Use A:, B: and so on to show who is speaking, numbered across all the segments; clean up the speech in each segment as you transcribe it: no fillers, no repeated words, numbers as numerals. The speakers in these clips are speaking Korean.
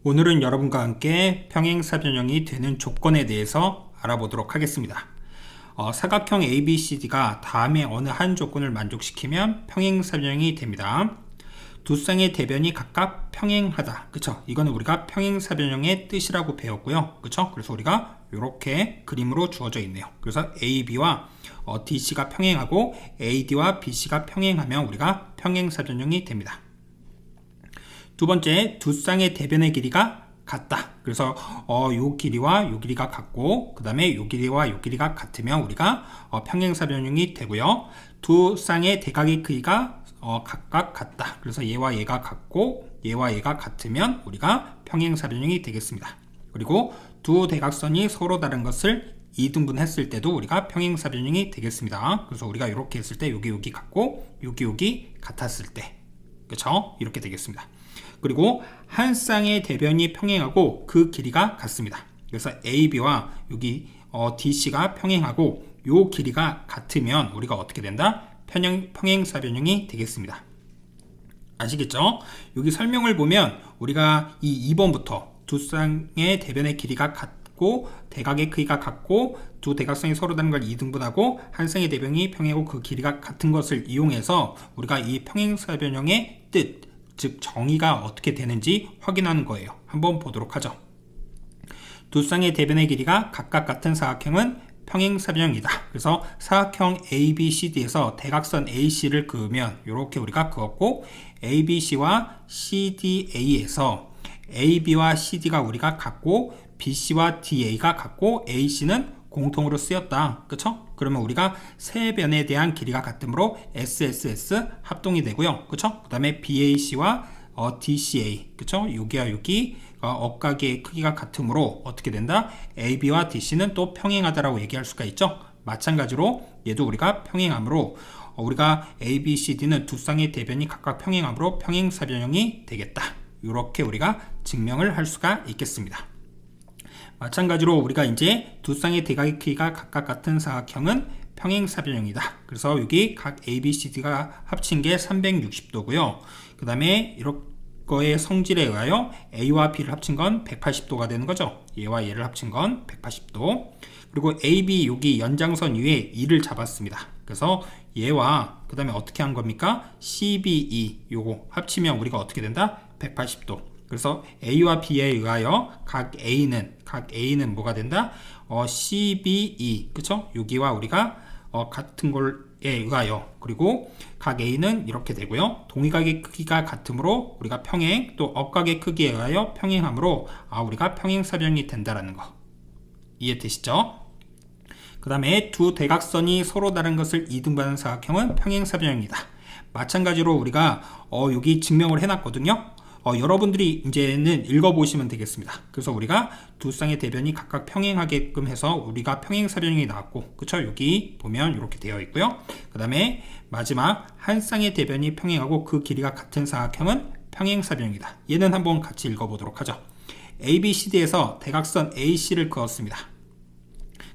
A: 오늘은 여러분과 함께 평행사변형이 되는 조건에 대해서 알아보도록 하겠습니다. 사각형 ABCD가 다음에 어느 한 조건을 만족시키면 평행사변형이 됩니다. 두 쌍의 대변이 각각 평행하다. 그쵸? 이거는 우리가 평행사변형의 뜻이라고 배웠고요. 그쵸? 그래서 우리가 이렇게 그림으로 주어져 있네요. 그래서 AB와 DC가 평행하고 AD와 BC가 평행하면 우리가 평행사변형이 됩니다. 두 번째, 두 쌍의 대변의 길이가 같다. 그래서 요 길이와 요 길이가 같고 그 다음에 요 길이와 요 길이가 같으면 우리가 평행사변형이 되고요. 두 쌍의 대각의 크기가 각각 같다. 그래서 얘와 얘가 같고 얘와 얘가 같으면 우리가 평행사변형이 되겠습니다. 그리고 두 대각선이 서로 다른 것을 2등분 했을 때도 우리가 평행사변형이 되겠습니다. 그래서 우리가 이렇게 했을 때 여기 같고 여기 같았을 때, 그쵸? 이렇게 되겠습니다. 그리고 한 쌍의 대변이 평행하고 그 길이가 같습니다. 그래서 AB와 여기 DC가 평행하고 요 길이가 같으면 우리가 어떻게 된다? 평행사변형이 되겠습니다. 아시겠죠? 여기 설명을 보면 우리가 이 2번부터 두 쌍의 대변의 길이가 같고 대각의 크기가 같고 두 대각선이 서로 다른 걸 2등분하고 한 쌍의 대변이 평행하고 그 길이가 같은 것을 이용해서 우리가 이 평행사변형의 뜻, 즉 정의가 어떻게 되는지 확인하는 거예요. 한번 보도록 하죠. 두 쌍의 대변의 길이가 각각 같은 사각형은 평행사변형이다. 그래서 사각형 ABCD에서 대각선 AC를 그으면 이렇게 우리가 그었고 ABC와 CDA에서 AB와 CD가 우리가 같고 BC와 DA가 같고 AC는 공통으로 쓰였다. 그쵸? 그러면 우리가 세 변에 대한 길이가 같으므로 SSS 합동이 되고요. 그쵸? 그 다음에 BAC와 DCA, 그쵸? 여기와 여기 억각의 크기가 같으므로 어떻게 된다? AB와 DC는 또 평행하다라고 얘기할 수가 있죠. 마찬가지로 얘도 우리가 평행하므로 우리가 ABCD는 두 쌍의 대변이 각각 평행하므로 평행사변형이 되겠다. 이렇게 우리가 증명을 할 수가 있겠습니다. 마찬가지로 우리가 이제 두 쌍의 대각의 크기가 각각 같은 사각형은 평행사변형이다. 그래서 여기 각 ABCD가 합친 게 360도고요. 그 다음에 이거의 성질에 의하여 A와 B를 합친 건 180도가 되는 거죠. 얘와 얘를 합친 건 180도. 그리고 AB 여기 연장선 위에 2를 잡았습니다. 그래서 얘와 그 다음에 어떻게 한 겁니까? CBE 요거 합치면 우리가 어떻게 된다? 180도. 그래서 A와 B에 의하여 각 A는 뭐가 된다? CBE, 그쵸? 여기와 우리가 같은 걸에 의하여, 그리고 각 A는 이렇게 되고요. 동의각의 크기가 같으므로 우리가 평행, 또 억각의 크기에 의하여 평행하므로 우리가 평행사변형이 된다라는 거 이해되시죠? 그 다음에 두 대각선이 서로 다른 것을 2등분하는 사각형은 평행사변형이다. 마찬가지로 우리가 여기 증명을 해놨거든요. 여러분들이 이제는 읽어보시면 되겠습니다. 그래서 우리가 두 쌍의 대변이 각각 평행하게끔 해서 우리가 평행사변형이 나왔고, 그쵸? 여기 보면 이렇게 되어 있고요. 그 다음에 마지막 한 쌍의 대변이 평행하고 그 길이가 같은 사각형은 평행사변형이다. 얘는 한번 같이 읽어보도록 하죠. ABCD에서 대각선 AC를 그었습니다.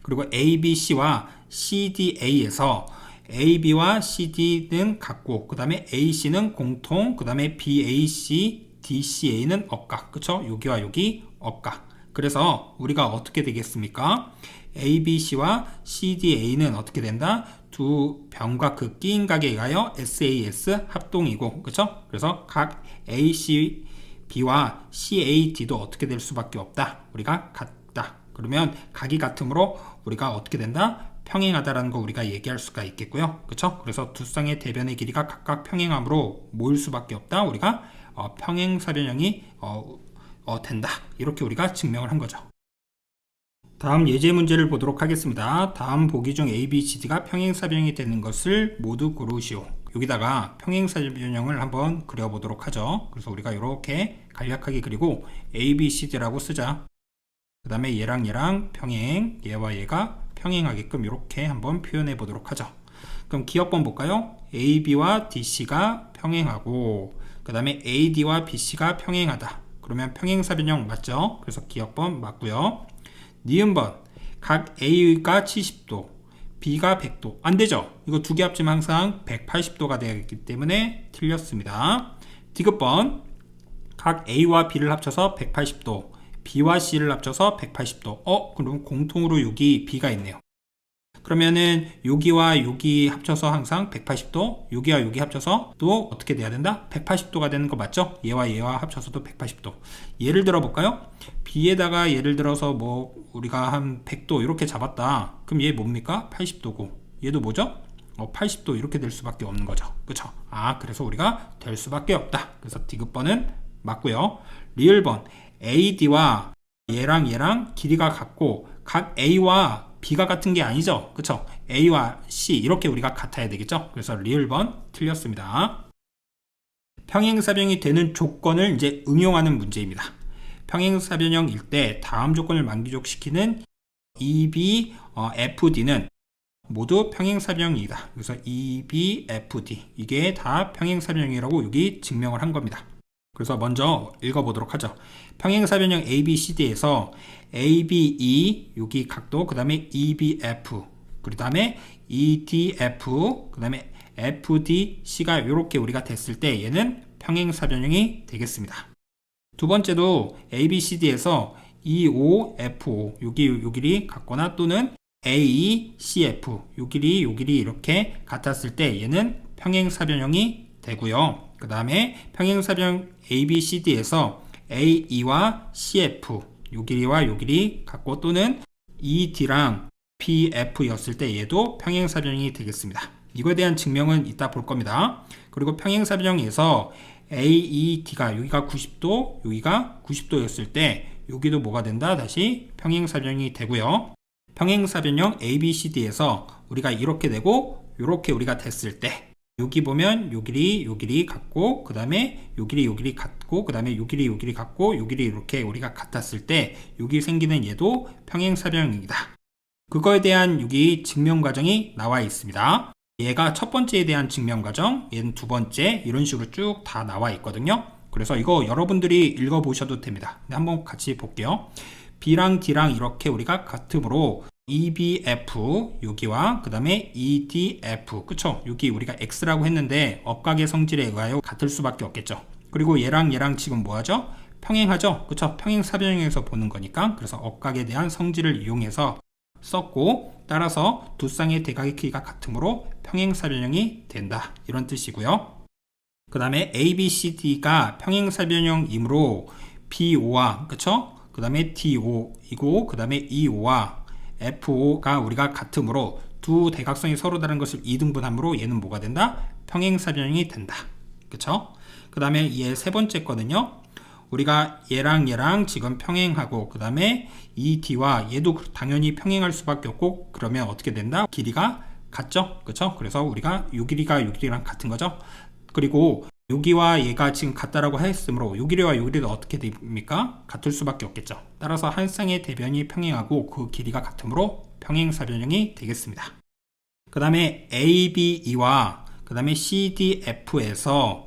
A: 그리고 ABC와 CDA에서 AB와 CD는 같고 그 다음에 AC는 공통, 그 다음에 BAC, DCA는 억각, 그쵸? 여기와 여기 억각. 그래서 우리가 어떻게 되겠습니까? ABC와 CDA는 어떻게 된다? 두 변과 그 끼인 각에 의하여 SAS 합동이고, 그쵸? 그래서 각 ACB와 CAD도 어떻게 될 수밖에 없다? 우리가 같다. 그러면 각이 같으므로 우리가 어떻게 된다? 평행하다라는 거 우리가 얘기할 수가 있겠고요. 그쵸? 그래서 두 쌍의 대변의 길이가 각각 평행하므로 모일 수밖에 없다. 우리가 평행사변형이 된다. 이렇게 우리가 증명을 한 거죠. 다음 예제 문제를 보도록 하겠습니다. 다음 보기 중 A, B, C, D가 평행사변형이 되는 것을 모두 고르시오. 여기다가 평행사변형을 한번 그려보도록 하죠. 그래서 우리가 이렇게 간략하게 그리고 A, B, C, D라고 쓰자. 그 다음에 얘랑 평행, 얘와 얘가 평행하게끔 이렇게 한번 표현해 보도록 하죠. 그럼 기억번 볼까요? AB와 DC가 평행하고 그 다음에 AD와 BC가 평행하다. 그러면 평행사변형 맞죠? 그래서 기억번 맞고요. 니은번 각 A가 70도 B가 100도 안되죠? 이거 두 개 합치면 항상 180도가 되기 때문에 틀렸습니다. 디귿번 각 A와 B를 합쳐서 180도, B와 C를 합쳐서 180도. 그럼 공통으로 여기 B가 있네요. 그러면은 여기와 여기 합쳐서 항상 180도, 여기와 여기 합쳐서 또 어떻게 돼야 된다? 180도가 되는 거 맞죠? 얘와 얘와 합쳐서도 180도. 예를 들어 볼까요? B에다가 예를 들어서 뭐 우리가 한 100도 이렇게 잡았다. 그럼 얘 뭡니까? 80도고. 얘도 뭐죠? 80도 이렇게 될 수밖에 없는 거죠. 그쵸? 그래서 우리가 될 수밖에 없다. 그래서 디귿번은 맞고요. 리을번 AD와 얘랑 길이가 같고 각 A와 B가 같은 게 아니죠. 그쵸? A와 C 이렇게 우리가 같아야 되겠죠. 그래서 리을번 틀렸습니다. 평행사변형이 되는 조건을 이제 응용하는 문제입니다. 평행사변형일 때 다음 조건을 만족시키는 EB, FD는 모두 평행사변형이다. 그래서 EB, FD 이게 다 평행사변형이라고 여기 증명을 한 겁니다. 그래서 먼저 읽어보도록 하죠. 평행사변형 ABCD에서 ABE 여기 각도, 그 다음에 EBF, 그 다음에 EDF, 그 다음에 FDC가 이렇게 우리가 됐을 때 얘는 평행사변형이 되겠습니다. 두 번째도 ABCD에서 EOFO 요 길이 같거나 또는 AECF 요 길이 이렇게 같았을 때 얘는 평행사변형이 되고요. 그 다음에 평행사변형 ABCD에서 AE와 CF 요 길이와 요 길이 같고 또는 ED랑 BF였을 때 얘도 평행사변형이 되겠습니다. 이거에 대한 증명은 이따 볼 겁니다. 그리고 평행사변형에서 AED가 여기가 90도 여기가 90도였을 때 여기도 뭐가 된다? 다시 평행사변형이 되고요. 평행사변형 ABCD에서 우리가 이렇게 되고 이렇게 우리가 됐을 때 여기 보면 요 길이 같고 그 다음에 요 길이 같고 그 다음에 요 길이 같고 요 길이 이렇게 우리가 같았을 때 여기 생기는 얘도 평행사변형이다. 그거에 대한 여기 증명 과정이 나와 있습니다. 얘가 첫 번째에 대한 증명 과정, 얘는 두 번째 이런 식으로 쭉 다 나와 있거든요. 그래서 이거 여러분들이 읽어보셔도 됩니다. 한번 같이 볼게요. B랑 D랑 이렇게 우리가 같으므로 EBF 여기와 그 다음에 EDF 그쵸? 여기 우리가 X라고 했는데 억각의 성질에 의하여 같을 수밖에 없겠죠. 그리고 얘랑 지금 뭐하죠? 평행하죠? 그쵸? 평행사변형에서 보는 거니까 그래서 억각에 대한 성질을 이용해서 썼고 따라서 두 쌍의 대각의 크기가 같으므로 평행사변형이 된다 이런 뜻이고요. 그 다음에 ABCD가 평행사변형이므로 BO와 그쵸? 그 다음에 DO이고 그 다음에 EO와 FO가 우리가 같으므로 두 대각선이 서로 다른 것을 2등분함으로 얘는 뭐가 된다? 평행사변형이 된다. 그쵸? 그 다음에 얘 세 번째 거는요. 우리가 얘랑 지금 평행하고 그 다음에 이 D와 얘도 당연히 평행할 수밖에 없고 그러면 어떻게 된다? 길이가 같죠? 그쵸? 그래서 우리가 요 길이랑 같은 거죠? 그리고 여기와 얘가 지금 같다라고 했으므로 요 길이와 요 길이도 어떻게 됩니까? 같을 수밖에 없겠죠. 따라서 한 쌍의 대변이 평행하고 그 길이가 같으므로 평행사변형이 되겠습니다. 그 다음에 ABE와 그 다음에 CDF에서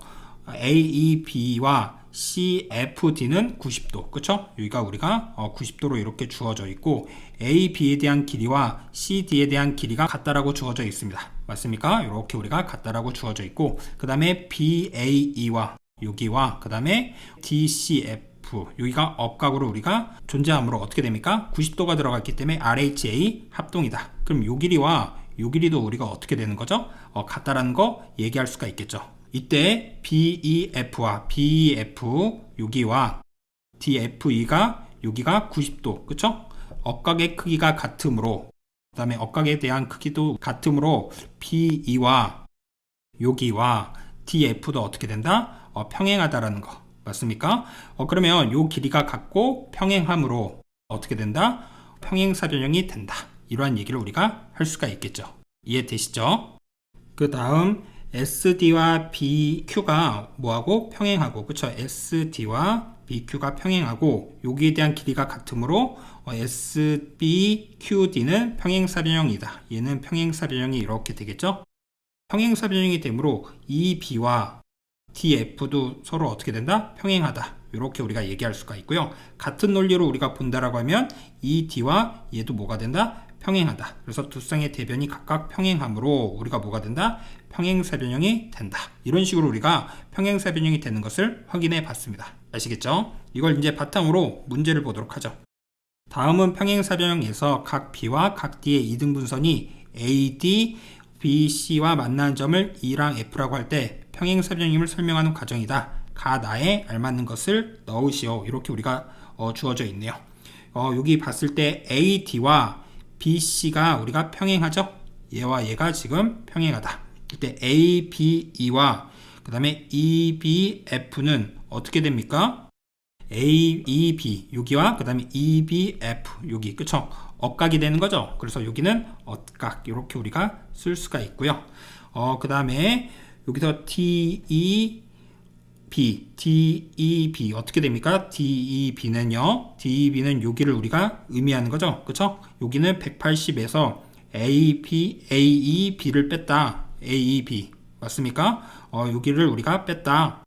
A: AEB와 CFD는 90도 그쵸? 여기가 우리가 90도로 이렇게 주어져 있고 AB에 대한 길이와 CD에 대한 길이가 같다라고 주어져 있습니다. 맞습니까? 이렇게 우리가 같다라고 주어져 있고 그 다음에 BAE와 여기와 그 다음에 DCF 여기가 억각으로 우리가 존재하므로 어떻게 됩니까? 90도가 들어갔기 때문에 RHA 합동이다. 그럼 요 길이와 요 길이도 우리가 어떻게 되는 거죠? 같다라는 거 얘기할 수가 있겠죠. 이때 BEF와 BEF 여기와 DFE가 여기가 90도 그쵸? 억각의 크기가 같으므로 그 다음에 억각에 대한 크기도 같으므로 PE와 여기와 DF도 어떻게 된다? 평행하다라는 거 맞습니까? 그러면 요 길이가 같고 평행함으로 어떻게 된다? 평행사변형이 된다. 이러한 얘기를 우리가 할 수가 있겠죠. 이해되시죠? 그 다음 SD와 BQ가 뭐하고 평행하고 그쵸? SD와 BQ가 평행하고 여기에 대한 길이가 같으므로 SBQD는 평행사변형이다. 얘는 평행사변형이 이렇게 되겠죠? 평행사변형이 되므로 EB와 DF도 서로 어떻게 된다? 평행하다. 이렇게 우리가 얘기할 수가 있고요. 같은 논리로 우리가 본다라고 하면 ED와 얘도 뭐가 된다? 평행하다. 그래서 두 쌍의 대변이 각각 평행하므로 우리가 뭐가 된다? 평행사변형이 된다. 이런 식으로 우리가 평행사변형이 되는 것을 확인해 봤습니다. 아시겠죠? 이걸 이제 바탕으로 문제를 보도록 하죠. 다음은 평행사변형에서 각 B와 각 D의 이등분선이 AD, BC와 만나는 점을 E랑 F라고 할 때 평행사변형임을 설명하는 과정이다. 가 나에 알맞는 것을 넣으시오. 이렇게 우리가 주어져 있네요. 여기 봤을 때 AD와 BC가 우리가 평행하죠? 얘와 얘가 지금 평행하다. 그때 ABE와 그 다음에 EBF는 어떻게 됩니까? AEB 여기와 그 다음에 EBF 여기 그쵸? 억각이 되는 거죠. 그래서 여기는 억각 이렇게 우리가 쓸 수가 있고요. 그 다음에 여기서 DEB 어떻게 됩니까? DEB는요. DEB는 여기를 우리가 의미하는 거죠. 그쵸? 여기는 180에서 AEB를 뺐다. AEB 맞습니까? 여기를 우리가 뺐다.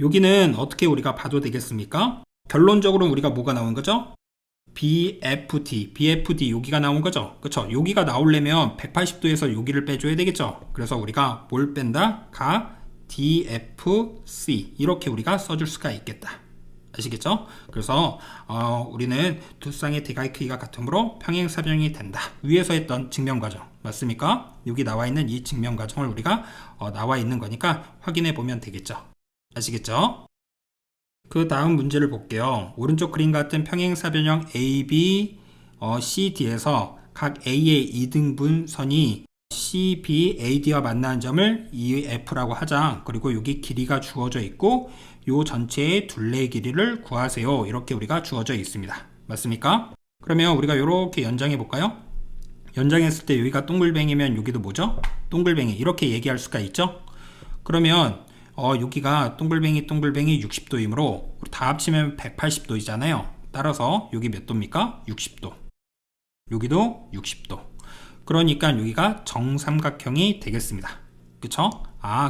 A: 여기는 어떻게 우리가 봐도 되겠습니까? 결론적으로 우리가 뭐가 나온 거죠? BFD 여기가 나온 거죠. 그쵸? 여기가 나오려면 180도에서 여기를 빼줘야 되겠죠. 그래서 우리가 뭘 뺀다? 가 DFC 이렇게 우리가 써줄 수가 있겠다. 아시겠죠? 그래서 우리는 두 쌍의 대각의 크기가 같으므로 평행사변형이 된다. 위에서 했던 증명과정 맞습니까? 여기 나와 있는 이 증명과정을 우리가 나와 있는 거니까 확인해 보면 되겠죠. 아시겠죠? 그 다음 문제를 볼게요. 오른쪽 그림 같은 평행사변형 AB, CD에서 각 A의 이등분선이 CB, AD와 만나는 점을 EF라고 하자. 그리고 여기 길이가 주어져 있고 요 전체의 둘레 길이를 구하세요. 이렇게 우리가 주어져 있습니다. 맞습니까? 그러면 우리가 이렇게 연장해 볼까요? 연장했을 때 여기가 동글뱅이면 여기도 뭐죠? 동글뱅이 이렇게 얘기할 수가 있죠? 그러면 여기가 동글뱅이 60도이므로 다 합치면 180도이잖아요. 따라서 여기 몇 도입니까? 60도. 여기도 60도. 그러니까 여기가 정삼각형이 되겠습니다. 그쵸?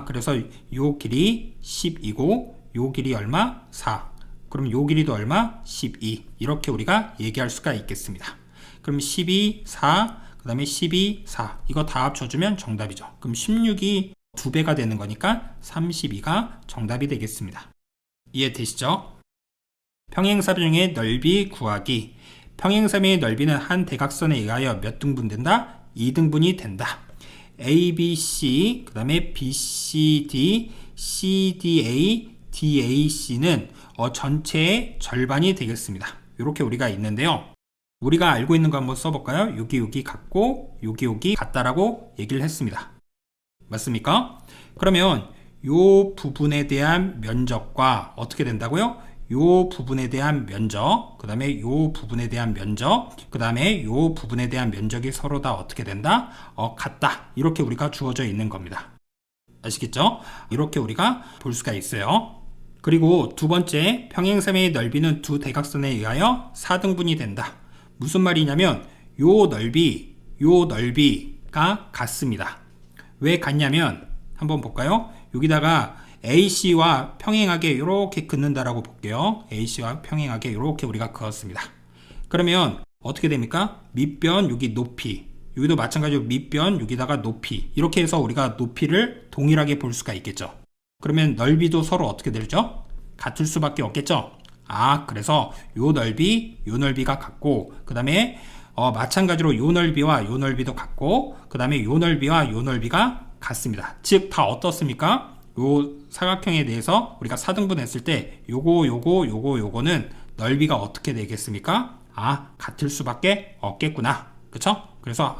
A: 그래서 요 길이 10이고 요 길이 얼마? 4. 그럼 요 길이도 얼마? 12. 이렇게 우리가 얘기할 수가 있겠습니다. 그럼 12, 4, 그 다음에 12, 4. 이거 다 합쳐주면 정답이죠. 그럼 16이 2배가 되는 거니까 32가 정답이 되겠습니다. 이해되시죠? 평행사변형의 넓이 구하기. 평행사변의 넓이는 한 대각선에 의하여 몇 등분 된다? 2등분이 된다. ABC, 그 다음에 BCD, CDA, DAC는 전체의 절반이 되겠습니다. 이렇게 우리가 있는데요. 우리가 알고 있는 거 한번 써볼까요? 여기 같고 여기 같다라고 얘기를 했습니다. 맞습니까? 그러면 요 부분에 대한 면적과 어떻게 된다고요? 요 부분에 대한 면적, 그 다음에 요 부분에 대한 면적, 그 다음에 요 부분에 대한 면적이 서로 다 어떻게 된다? 같다. 이렇게 우리가 주어져 있는 겁니다. 아시겠죠? 이렇게 우리가 볼 수가 있어요. 그리고 두 번째, 평행사변의 넓이는 두 대각선에 의하여 4등분이 된다. 무슨 말이냐면 요 넓이가 같습니다. 왜 같냐면 한번 볼까요? 여기다가 AC와 평행하게 이렇게 긋는다라고 볼게요. AC와 평행하게 이렇게 우리가 그었습니다. 그러면 어떻게 됩니까? 밑변 여기 높이, 여기도 마찬가지로 밑변 여기다가 높이, 이렇게 해서 우리가 높이를 동일하게 볼 수가 있겠죠. 그러면 넓이도 서로 어떻게 되죠? 같을 수밖에 없겠죠. 그래서 요 넓이가 같고, 그 다음에 마찬가지로 요 넓이와 요 넓이도 같고, 그 다음에 요 넓이와 요 넓이가 같습니다. 즉 다 어떻습니까? 요 사각형에 대해서 우리가 4등분 했을 때 요거는 넓이가 어떻게 되겠습니까? 같을 수밖에 없겠구나. 그쵸? 그래서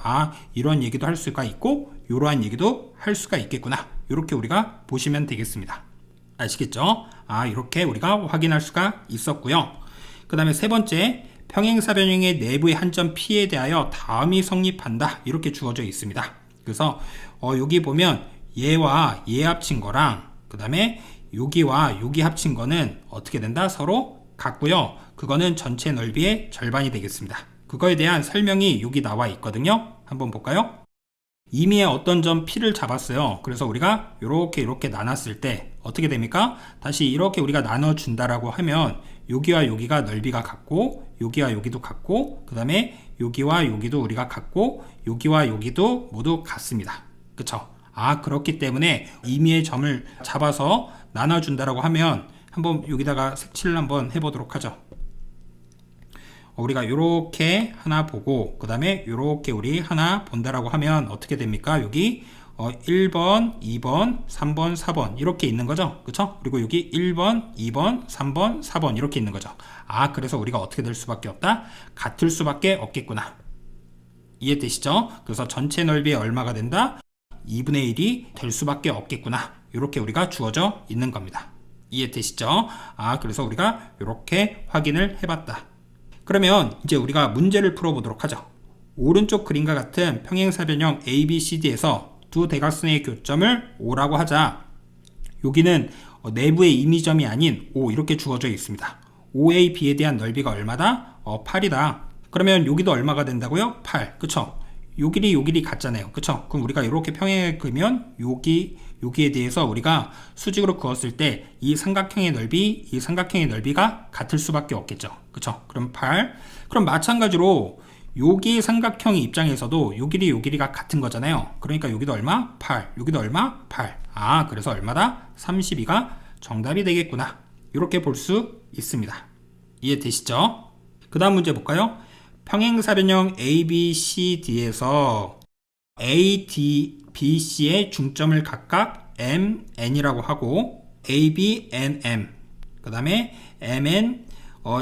A: 이런 얘기도 할 수가 있고 이러한 얘기도 할 수가 있겠구나. 이렇게 우리가 보시면 되겠습니다. 아시겠죠? 이렇게 우리가 확인할 수가 있었고요. 그 다음에 세 번째, 평행사변형의 내부의 한 점 P에 대하여 다음이 성립한다. 이렇게 주어져 있습니다. 그래서 여기 보면 얘와 얘 합친 거랑 그 다음에 여기와 여기 합친 거는 어떻게 된다? 서로 같고요. 그거는 전체 넓이의 절반이 되겠습니다. 그거에 대한 설명이 여기 나와 있거든요. 한번 볼까요? 이미 어떤 점 P를 잡았어요. 그래서 우리가 이렇게 나눴을 때 어떻게 됩니까? 다시 이렇게 우리가 나눠준다라고 하면 여기와 여기가 넓이가 같고 여기와 여기도 같고 그 다음에 여기와 여기도 우리가 같고 여기와 여기도 모두 같습니다. 그쵸? 그렇기 때문에 임의의 점을 잡아서 나눠준다라고 하면 한번 여기다가 색칠을 한번 해보도록 하죠. 우리가 요렇게 하나 보고 그 다음에 요렇게 우리 하나 본다라고 하면 어떻게 됩니까? 여기 1번, 2번, 3번, 4번 이렇게 있는 거죠. 그쵸? 그리고 여기 1번, 2번, 3번, 4번 이렇게 있는 거죠. 그래서 우리가 어떻게 될 수밖에 없다? 같을 수밖에 없겠구나. 이해되시죠? 그래서 전체 넓이의 얼마가 된다? 2분의 1이 될 수밖에 없겠구나. 이렇게 우리가 주어져 있는 겁니다. 이해되시죠? 그래서 우리가 이렇게 확인을 해봤다. 그러면 이제 우리가 문제를 풀어보도록 하죠. 오른쪽 그림과 같은 평행사변형 ABCD에서 두 대각선의 교점을 O라고 하자. 여기는 내부의 임의점이 아닌 O 이렇게 주어져 있습니다. OAB에 대한 넓이가 얼마다? 8이다. 그러면 여기도 얼마가 된다고요? 8. 그쵸? 요 길이 같잖아요. 그쵸? 그럼 우리가 이렇게 평행을 그으면 여기에 대해서 우리가 수직으로 그었을 때 이 삼각형의 넓이, 이 삼각형의 넓이가 같을 수밖에 없겠죠. 그쵸? 그럼 8. 그럼 마찬가지로 여기 삼각형 입장에서도 요 길이가 같은 거잖아요. 그러니까 여기도 얼마? 8. 여기도 얼마? 8. 그래서 얼마다? 32가 정답이 되겠구나. 이렇게 볼 수 있습니다. 이해되시죠? 그 다음 문제 볼까요? 평행사변형 ABCD에서 A, D, B, C의 중점을 각각 M, N이라고 하고 A, B, N, M 그 다음에 M, N,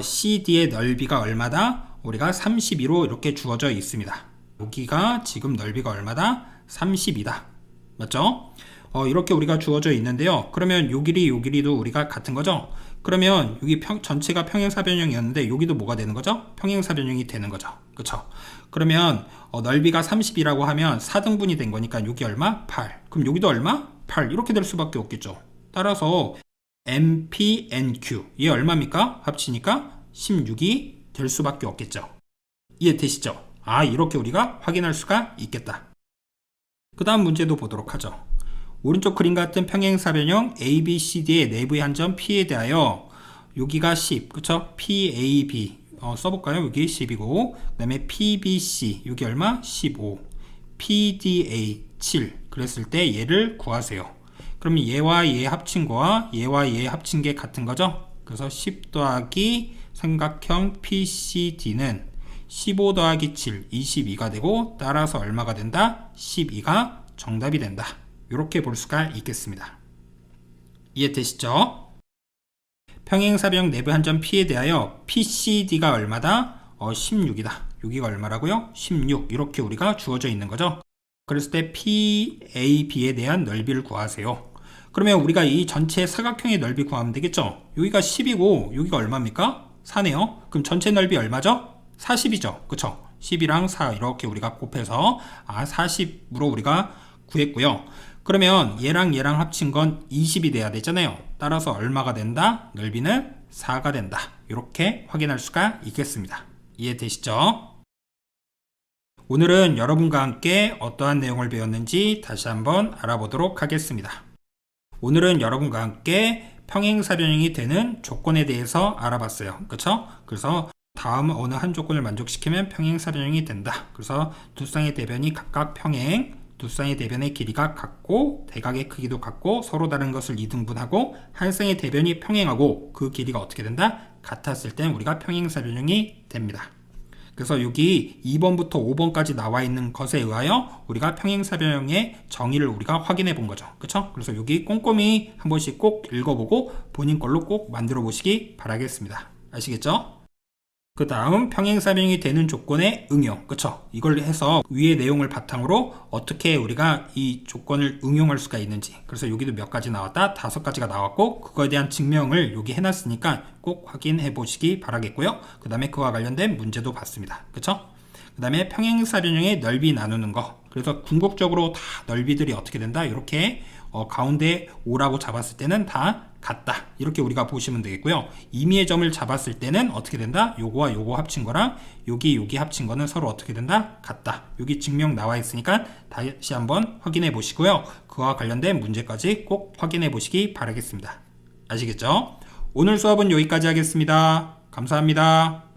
A: C, D의 넓이가 얼마다? 우리가 32로 이렇게 주어져 있습니다. 여기가 지금 넓이가 얼마다? 32다. 맞죠? 이렇게 우리가 주어져 있는데요. 그러면 요 길이도 우리가 같은 거죠? 그러면 여기 전체가 평행사변형이었는데 여기도 뭐가 되는 거죠? 평행사변형이 되는 거죠. 그쵸? 그러면 넓이가 30이라고 하면 4등분이 된 거니까 여기 얼마? 8. 그럼 여기도 얼마? 8. 이렇게 될 수밖에 없겠죠. 따라서 MPNQ 얘 얼마입니까? 합치니까 16이 될 수밖에 없겠죠. 이해되시죠? 이렇게 우리가 확인할 수가 있겠다. 그 다음 문제도 보도록 하죠. 오른쪽 그림 같은 평행사변형 ABCD의 내부의 한 점 P에 대하여 여기가 10, 그쵸? PAB 써볼까요? 여기 10이고 그 다음에 PBC 여기 얼마? 15 PDA 7 그랬을 때 얘를 구하세요. 그러면 얘와 얘 합친 거와 얘와 얘 합친 게 같은 거죠? 그래서 10 더하기 삼각형 PCD는 15 더하기 7 22가 되고 따라서 얼마가 된다? 12가 정답이 된다. 이렇게 볼 수가 있겠습니다. 이해되시죠? 평행사변형 내부 한 점 P에 대하여 PCD가 얼마다? 16이다. 여기가 얼마라고요? 16. 이렇게 우리가 주어져 있는 거죠. 그랬을 때 PAB에 대한 넓이를 구하세요. 그러면 우리가 이 전체 사각형의 넓이 구하면 되겠죠? 여기가 10이고 여기가 얼마입니까? 4네요. 그럼 전체 넓이 얼마죠? 40이죠. 그쵸? 10이랑 4 이렇게 우리가 곱해서 40으로 우리가 구했고요. 그러면 얘랑 합친 건 20이 돼야 되잖아요. 따라서 얼마가 된다? 넓이는 4가 된다. 이렇게 확인할 수가 있겠습니다. 이해되시죠? 오늘은 여러분과 함께 어떠한 내용을 배웠는지 다시 한번 알아보도록 하겠습니다. 오늘은 여러분과 함께 평행사변형이 되는 조건에 대해서 알아봤어요. 그쵸? 그래서 다음 어느 한 조건을 만족시키면 평행사변형이 된다. 그래서 두 쌍의 대변이 각각 평행, 두 쌍의 대변의 길이가 같고 대각의 크기도 같고 서로 다른 것을 2등분하고 한 쌍의 대변이 평행하고 그 길이가 어떻게 된다? 같았을 땐 우리가 평행사변형이 됩니다. 그래서 여기 2번부터 5번까지 나와 있는 것에 의하여 우리가 평행사변형의 정의를 우리가 확인해 본 거죠. 그쵸? 그래서 여기 꼼꼼히 한 번씩 꼭 읽어보고 본인 걸로 꼭 만들어 보시기 바라겠습니다. 아시겠죠? 그 다음 평행사변형이 되는 조건의 응용, 그쵸? 이걸 해서 위의 내용을 바탕으로 어떻게 우리가 이 조건을 응용할 수가 있는지. 그래서 여기도 몇 가지 나왔다? 5가지가 나왔고 그거에 대한 증명을 여기 해놨으니까 꼭 확인해 보시기 바라겠고요. 그 다음에 그와 관련된 문제도 봤습니다. 그쵸? 그 다음에 평행사변형의 넓이 나누는 거. 그래서 궁극적으로 다 넓이들이 어떻게 된다? 이렇게 가운데 5라고 잡았을 때는 다 같다. 이렇게 우리가 보시면 되겠고요. 임의의 점을 잡았을 때는 어떻게 된다? 요거와 요거 합친 거랑 여기 합친 거는 서로 어떻게 된다? 같다. 여기 증명 나와 있으니까 다시 한번 확인해 보시고요. 그와 관련된 문제까지 꼭 확인해 보시기 바라겠습니다. 아시겠죠? 오늘 수업은 여기까지 하겠습니다. 감사합니다.